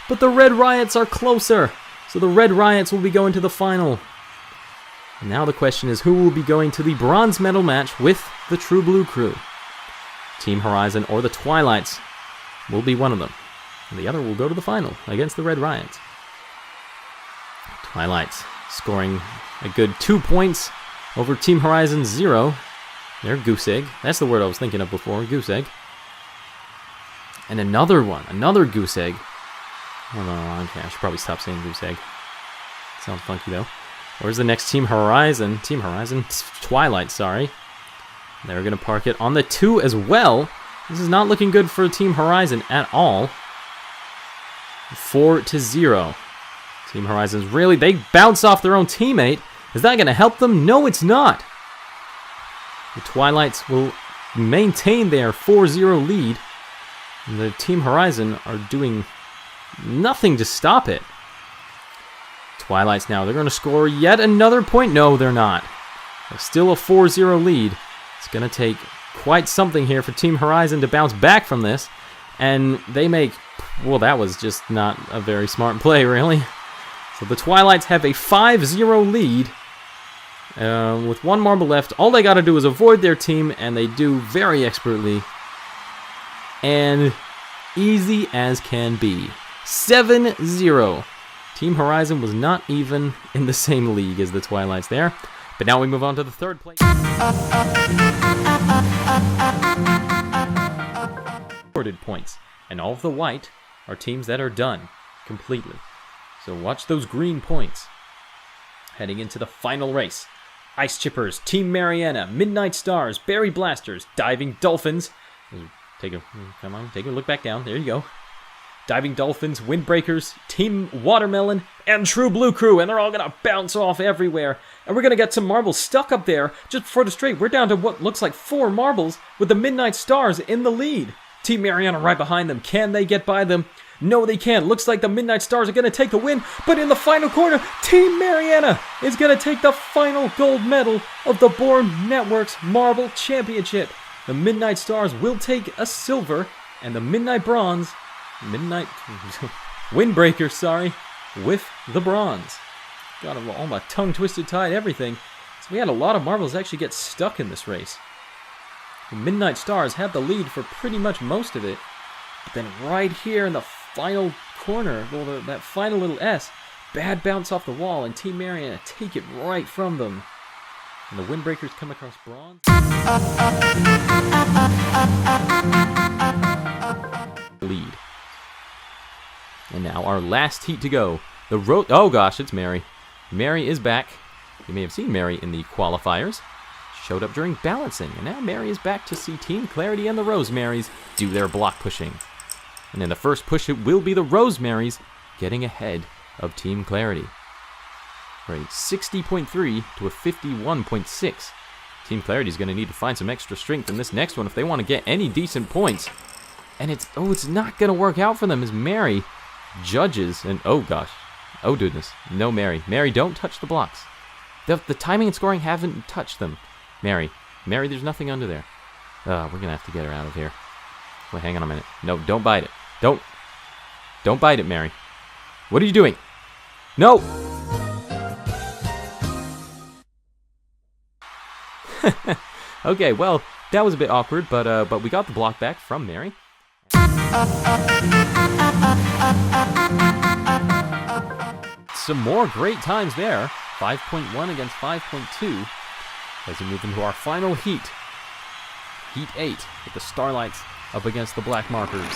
But the Red Riots are closer, so the Red Riots will be going to the final. And now the question is, who will be going to the bronze medal match with the True Blue crew? Team Horizon or the Twilights will be one of them. And the other will go to the final against the Red Riots. Twilights scoring a good 2 points over Team Horizon 0. Their goose egg. That's the word I was thinking of before, goose egg. And another one, another goose egg. Oh no, okay, I should probably stop saying goose egg. Sounds funky though. Where's the next Team Horizon? Team Horizon? Twilight, sorry. They're going to park it on the 2 as well. This is not looking good for Team Horizon at all. 4-0. Team Horizon's really, they bounce off their own teammate. Is that going to help them? No, it's not. The Twilights will maintain their 4-0 lead. And the Team Horizon are doing nothing to stop it. Twilights now, they're going to score yet another point. No, they're not. They're still a 4-0 lead. It's going to take quite something here for Team Horizon to bounce back from this. And they make, well, that was just not a very smart play, really. So the Twilights have a 5-0 lead. With one marble left, all they got to do is avoid their team, and they do very expertly. And easy as can be. 7-0. Team Horizon was not even in the same league as the Twilights there. But now we move on to the third place. Recorded points. And all of the white are teams that are done completely. So watch those green points. Heading into the final race. Ice Chippers, Team Mariana, Midnight Stars, Berry Blasters, Diving Dolphins. Come on, take a look back down. There you go. Diving Dolphins, Windbreakers, Team Watermelon, and True Blue Crew, and they're all going to bounce off everywhere. And we're going to get some marbles stuck up there just before the straight. We're down to what looks like 4 marbles with the Midnight Stars in the lead. Team Mariana right behind them. Can they get by them? No, they can't. Looks like the Midnight Stars are going to take the win, but in the final corner, Team Mariana is going to take the final gold medal of the Born Networks Marble Championship. The Midnight Stars will take a silver, and the Windbreaker, sorry, with the bronze. Got all my tongue twisted, tied, everything. So we had a lot of marbles actually get stuck in this race. The Midnight Stars had the lead for pretty much most of it. But then right here in the final corner, well, that final little S, bad bounce off the wall, and Team Mariana take it right from them. And the Windbreakers come across bronze. Lead. And now our last heat to go. Oh gosh, it's Mary. Mary is back. You may have seen Mary in the qualifiers. Showed up during balancing. And now Mary is back to see Team Clarity and the Rosemarys do their block pushing. And in the first push, it will be the Rosemarys getting ahead of Team Clarity. For a 60.3 to a 51.6. Team Clarity is going to need to find some extra strength in this next one if they want to get any decent points. And it's not going to work out for them as Mary judges, and oh gosh, oh goodness, no Mary. Mary, don't touch the blocks. The timing and scoring haven't touched them. Mary, there's nothing under there. We're going to have to get her out of here. Wait, hang on a minute. No, don't bite it. Don't bite it, Mary. What are you doing? No! Okay, well, that was a bit awkward, but we got the block back from Mary. Some more great times there. 5.1 against 5.2. As we move into our final heat. Heat 8 with the Starlights up against the Black Markers.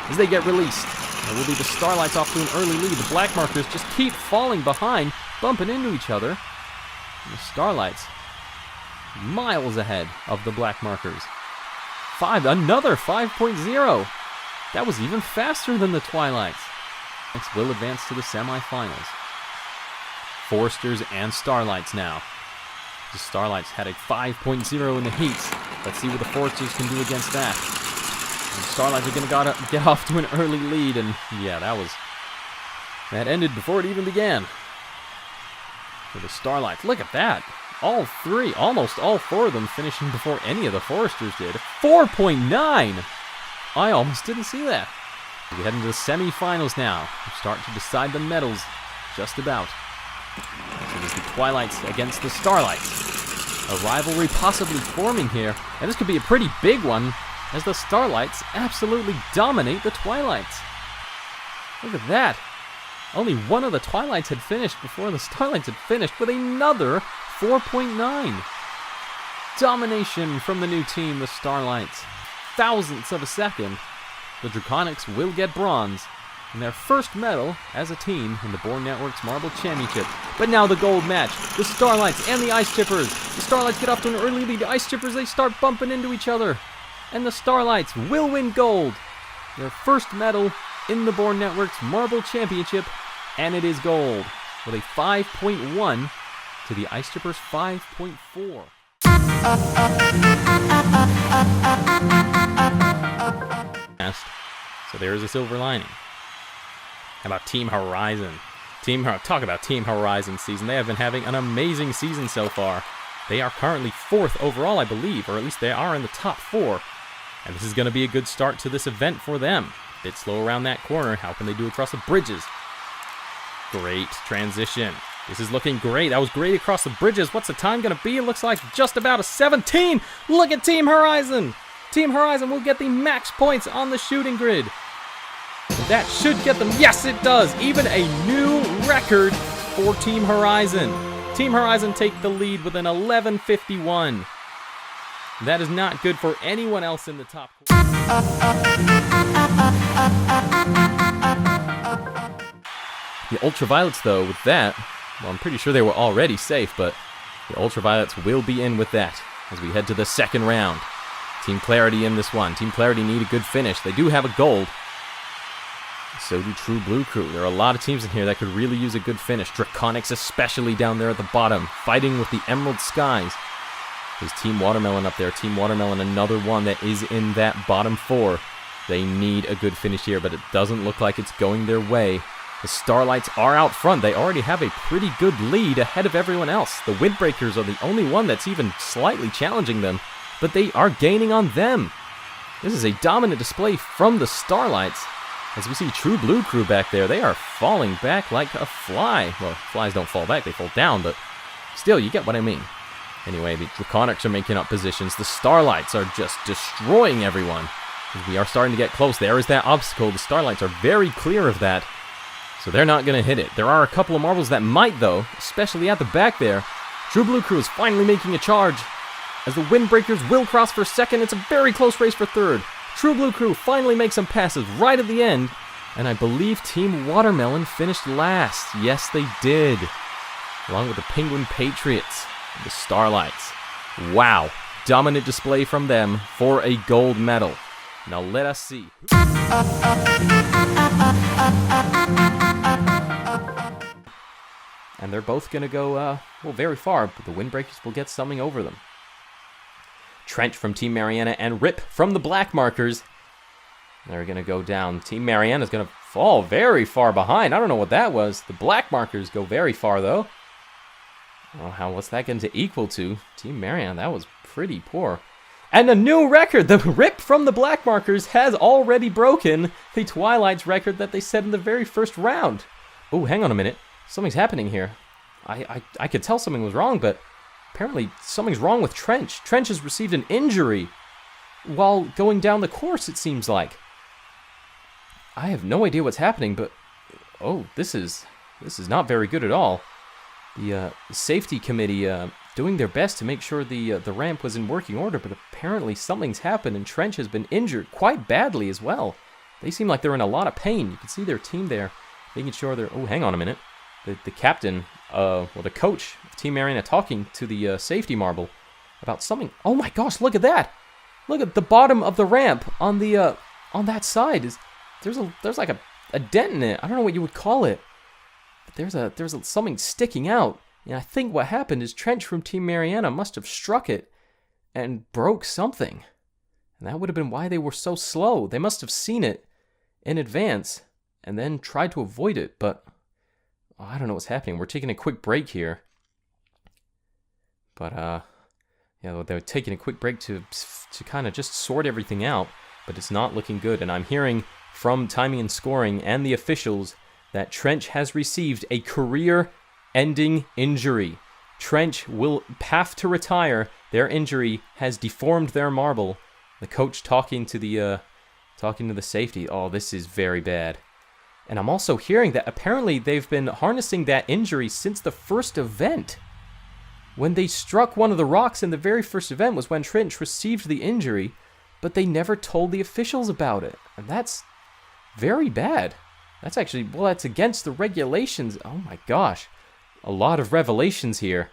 As they get released, it will be the Starlights off to an early lead. The Black Markers just keep falling behind, bumping into each other. And the Starlights miles ahead of the Black Markers. Another 5.0. That was even faster than the Twilights. Next will advance to the semifinals. Foresters and Starlights now. The Starlights had a 5.0 in the heats. Let's see what the Foresters can do against that. And the Starlights are going to get off to an early lead, and yeah, that ended before it even began. For the Starlights, look at that. All three, almost all four of them finishing before any of the Foresters did. 4.9! I almost didn't see that. We head into the semi-finals now. We start to decide the medals, just about. So there's the Twilights against the Starlights. A rivalry possibly forming here, and this could be a pretty big one, as the Starlights absolutely dominate the Twilights. Look at that. Only one of the Twilights had finished before the Starlights had finished with another 4.9. Domination from the new team, the Starlights. Thousandths of a second. The Draconics will get bronze in their first medal as a team in the Bourne Network's Marble Championship. But now the gold match. The Starlights and the Ice Chippers. The Starlights get off to an early lead. The Ice Chippers, they start bumping into each other. And the Starlights will win gold. Their first medal in the Bourne Network's Marble Championship. And it is gold. With a 5.1 to the Ice Chippers' 5.4. So there is a silver lining. How about Team Horizon? Talk about Team Horizon season. They have been having an amazing season so far. They are currently 4th overall, I believe, or at least they are in the top 4. And this is going to be a good start to this event for them. A bit slow around that corner. How can they do across the bridges? Great transition. This is looking great. That was great across the bridges. What's the time going to be? It looks like just about a 17. Look at Team Horizon. Team Horizon will get the max points on the shooting grid. That should get them. Yes, it does. Even a new record for Team Horizon. Team Horizon take the lead with an 11:51. That is not good for anyone else in the top. The Ultraviolets, though, with that, well, I'm pretty sure they were already safe, but the Ultraviolets will be in with that as we head to the second round. Team Clarity in this one. Team Clarity need a good finish. They do have a gold. So do True Blue Crew. There are a lot of teams in here that could really use a good finish. Draconics especially down there at the bottom, fighting with the Emerald Skies. There's Team Watermelon up there. Team Watermelon, another one that is in that bottom 4. They need a good finish here, but it doesn't look like it's going their way. The Starlights are out front. They already have a pretty good lead ahead of everyone else. The Windbreakers are the only one that's even slightly challenging them, but they are gaining on them. This is a dominant display from the Starlights. As we see True Blue Crew back there, they are falling back like a fly. Well, flies don't fall back, they fall down, but still, you get what I mean. Anyway, the Draconics are making up positions. The Starlights are just destroying everyone. As we are starting to get close, there is that obstacle. The Starlights are very clear of that, so they're not going to hit it. There are a couple of marbles that might, though, especially at the back there. True Blue Crew is finally making a charge. As the Windbreakers will cross for second, it's a very close race for third. True Blue Crew finally makes some passes right at the end, and I believe Team Watermelon finished last. Yes, they did. Along with the Penguin Patriots, the Starlights. Wow, dominant display from them for a gold medal. Now let us see. And they're both going to go, well, very far, but the Windbreakers will get something over them. Trench from Team Mariana and Rip from the Black Markers. They're going to go down. Team Mariana is going to fall very far behind. I don't know what that was. The Black Markers go very far, though. Oh, what's that going to equal to? Team Mariana, that was pretty poor. And a new record! The Rip from the Black Markers has already broken the Twilights record that they set in the very first round. Oh, hang on a minute. Something's happening here. I could tell something was wrong, but apparently something's wrong with Trench. Trench has received an injury while going down the course, it seems like. I have no idea what's happening, but oh, this is not very good at all. The safety committee doing their best to make sure the ramp was in working order, but apparently something's happened and Trench has been injured quite badly as well. They seem like they're in a lot of pain. You can see their team there making sure they're... Oh, hang on a minute. The captain, well, the coach of Team Mariana talking to the safety marble about something. Oh my gosh, look at that! Look at the bottom of the ramp on the on that side. There's like a dent in it. I don't know what you would call it. But there's something sticking out. And I think what happened is Trench from Team Mariana must have struck it and broke something. And that would have been why they were so slow. They must have seen it in advance and then tried to avoid it. But I don't know what's happening. We're taking a quick break here. But yeah, they're taking a quick break to kind of just sort everything out. But it's not looking good. And I'm hearing from Timing and Scoring and the officials that Trench has received a career-ending injury. Trench will have to retire. Their injury has deformed their marble. The coach talking to the safety. Oh, this is very bad. And I'm also hearing that apparently they've been harnessing that injury since the first event. When they struck one of the rocks in the very first event was when Trench received the injury, but they never told the officials about it. And that's very bad. That's actually, well, that's against the regulations. Oh my gosh. A lot of revelations here.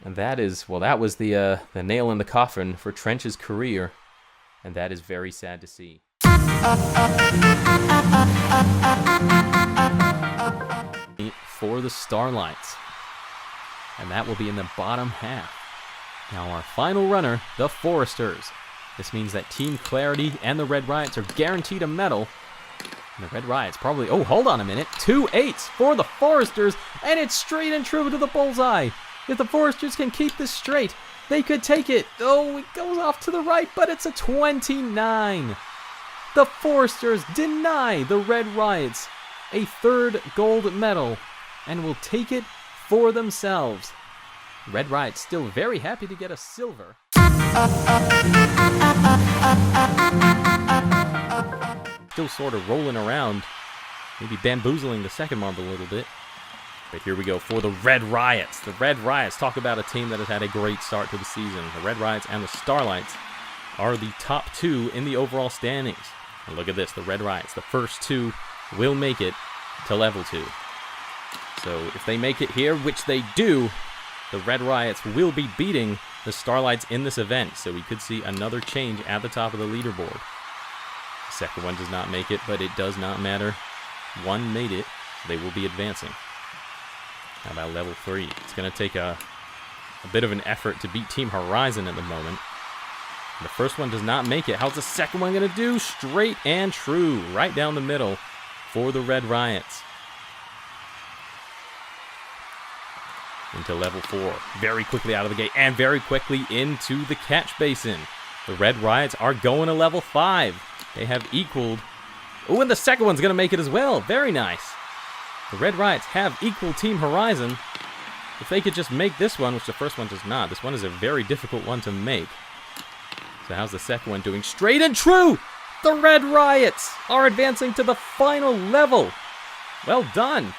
And that is, well, that was the nail in the coffin for Trench's career. And that is very sad to see. For the Starlights. And that will be in the bottom half. Now our final runner, the Foresters. This means that Team Clarity and the Red Riots are guaranteed a medal. And the Red Riots probably, oh, hold on a minute. 2 8s for the Foresters. And it's straight and true to the bullseye. If the Foresters can keep this straight, they could take it. Oh, it goes off to the right, but it's a 29. The Foresters deny the Red Riots a third gold medal and will take it for themselves. Red Riots still very happy to get a silver. Still sort of rolling around, maybe bamboozling the second marble a little bit. But here we go for the Red Riots. The Red Riots, talk about a team that has had a great start to the season. The Red Riots and the Starlights are the top two in the overall standings. And look at this, the Red Riots, the first two will make it to level 2. So if they make it here, which they do, the Red Riots will be beating the Starlights in this event. So we could see another change at the top of the leaderboard. The second one does not make it, but it does not matter. One made it, they will be advancing. How about level 3? It's going to take a bit of an effort to beat Team Horizon at the moment. The first one does not make it. How's the second one going to do? Straight and true. Right down the middle for the Red Riots. Into level 4. Very quickly out of the gate and very quickly into the catch basin. The Red Riots are going to level 5. They have equaled. Oh, and the second one's going to make it as well. Very nice. The Red Riots have equal Team Horizon. If they could just make this one, which the first one does not. This one is a very difficult one to make. So how's the second one doing? Straight and true! The Red Riots are advancing to the final level. Well done.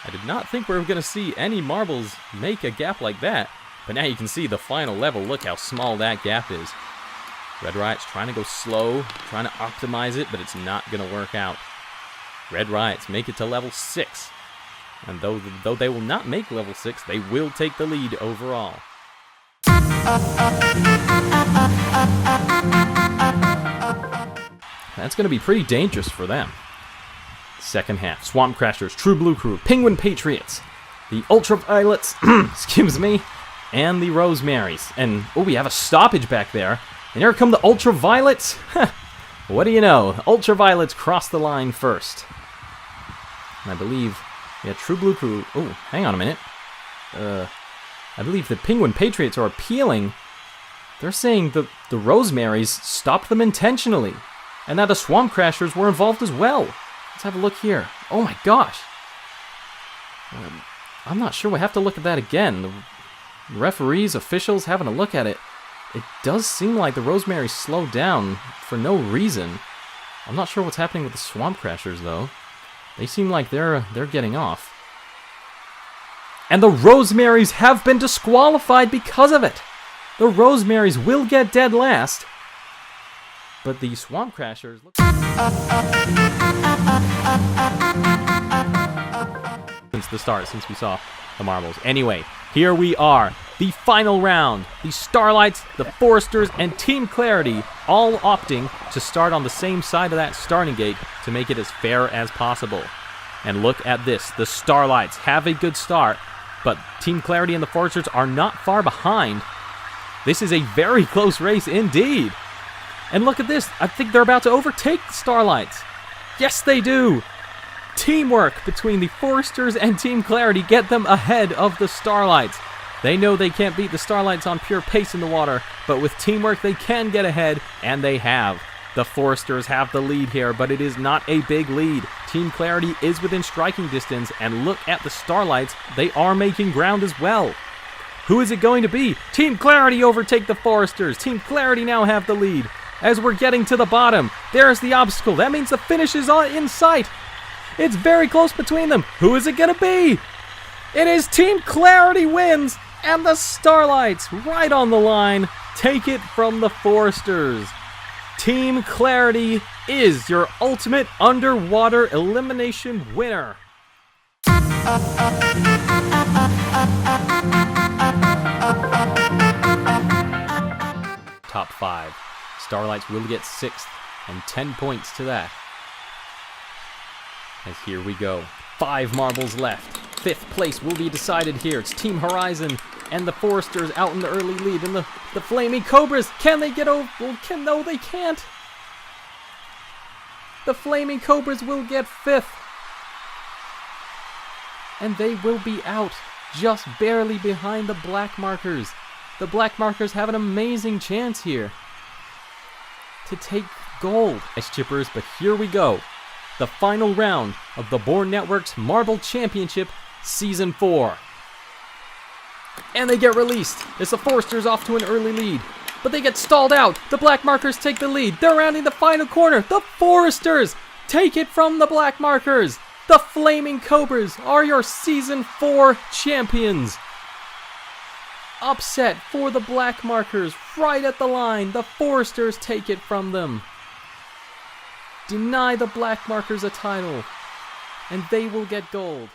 I did not think we were going to see any marbles make a gap like that. But now you can see the final level. Look how small that gap is. Red Riots trying to go slow, trying to optimize it, but it's not going to work out. Red Riots make it to level 6. And though they will not make level 6, they will take the lead overall. That's going to be pretty dangerous for them. Second half, Swamp Crashers, True Blue Crew, Penguin Patriots, the Ultraviolets, excuse me, and the Rosemarys. And, oh, we have a stoppage back there. And here come the Ultraviolets. What do you know? Ultraviolets cross the line first. And I believe, yeah, True Blue Crew, oh, hang on a minute. I believe the Penguin Patriots are appealing. They're saying the Rosemarys stopped them intentionally. And that the Swamp Crashers were involved as well. Let's have a look here. Oh my gosh. I'm not sure. We'll have to look at that again. The referees, officials, having a look at it. It does seem like the Rosemarys slowed down for no reason. I'm not sure what's happening with the Swamp Crashers, though. They seem like they're getting off. And the Rosemarys have been disqualified because of it. The Rosemarys will get dead last. But the Swamp Crashers... Since the start, since we saw the marbles. Anyway, here we are. The final round. The Starlights, the Foresters, and Team Clarity all opting to start on the same side of that starting gate to make it as fair as possible. And look at this. The Starlights have a good start, but Team Clarity and the Foresters are not far behind. This is a very close race indeed. And look at this. I think they're about to overtake the Starlights. Yes, they do. Teamwork between the Foresters and Team Clarity get them ahead of the Starlights. They know they can't beat the Starlights on pure pace in the water, but with teamwork they can get ahead, and they have. The Foresters have the lead here, but it is not a big lead. Team Clarity is within striking distance, and look at the Starlights. They are making ground as well. Who is it going to be? Team Clarity overtake the Foresters. Team Clarity now have the lead. As we're getting to the bottom, there's the obstacle. That means the finish is in sight. It's very close between them. Who is it going to be? It is Team Clarity wins, and the Starlights, right on the line, take it from the Foresters. Team Clarity is your ultimate underwater elimination winner. Top 5. Starlights will get 6th, and 10 points to that. As here we go. 5 marbles left. 5th place will be decided here. It's Team Horizon and the Foresters out in the early lead. And the Flaming Cobras, can they get over? No, they can't. The Flaming Cobras will get 5th. And they will be out just barely behind the Black Markers. The Black Markers have an amazing chance here to take gold as chippers, but here we go. The final round of the Bourne Network's Marble Championship Season 4. And they get released as the Foresters off to an early lead. But they get stalled out. The Black Markers take the lead. They're rounding the final corner. The Foresters take it from the Black Markers. The Flaming Cobras are your Season 4 champions. Upset for the Black Markers right at the line. The Foresters take it from them. Deny the Black Markers a title, and they will get gold.